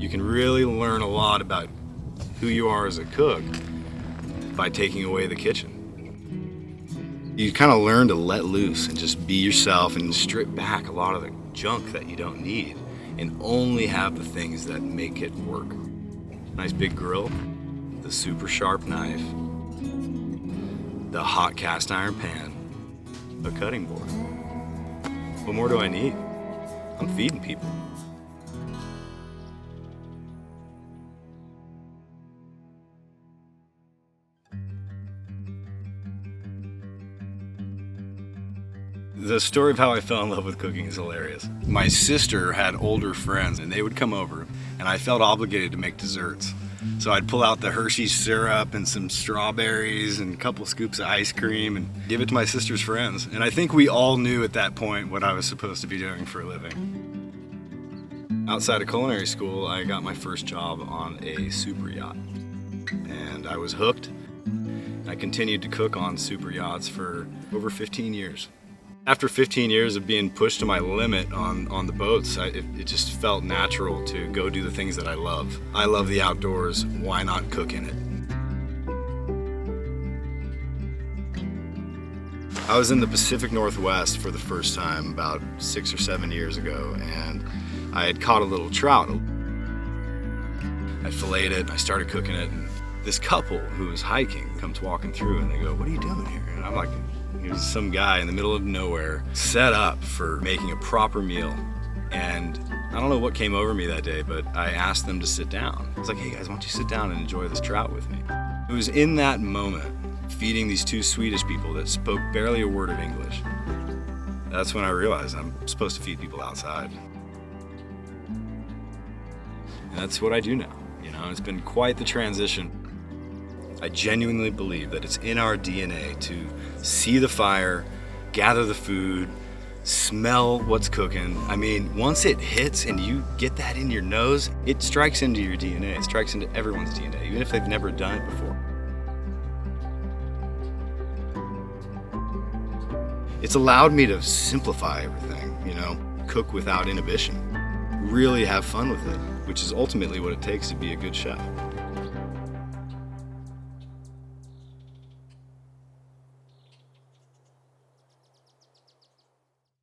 You can really learn a lot about who you are as a cook by taking away the kitchen. You kind of learn to let loose and just be yourself and strip back a lot of the junk that you don't need and only have the things that make it work. Nice big grill, the super sharp knife, the hot cast iron pan, a cutting board. What more do I need? I'm feeding people. The story of how I fell in love with cooking is hilarious. My sister had older friends and they would come over and I felt obligated to make desserts. So I'd pull out the Hershey's syrup and some strawberries and a couple scoops of ice cream and give it to my sister's friends. And I think we all knew at that point what I was supposed to be doing for a living. Outside of culinary school, I got my first job on a super yacht. And I was hooked. I continued to cook on super yachts for over 15 years. After 15 years of being pushed to my limit on the boats, it just felt natural to go do the things that I love. I love the outdoors, why not cook in it? I was in the Pacific Northwest for the first time about 6 or 7 years ago, and I had caught a little trout. I filleted it, and I started cooking it, and this couple who was hiking comes walking through and they go, "What are you doing here?" And I'm like, here's some guy in the middle of nowhere set up for making a proper meal. And I don't know what came over me that day, but I asked them to sit down. I was like, "Hey guys, why don't you sit down and enjoy this trout with me?" It was in that moment, feeding these two Swedish people that spoke barely a word of English, that's when I realized I'm supposed to feed people outside. And that's what I do now. You know, it's been quite the transition. I genuinely believe that it's in our DNA to see the fire, gather the food, smell what's cooking. I mean, once it hits and you get that in your nose, it strikes into your DNA. It strikes into everyone's DNA, even if they've never done it before. It's allowed me to simplify everything, you know, cook without inhibition, really have fun with it, which is ultimately what it takes to be a good chef.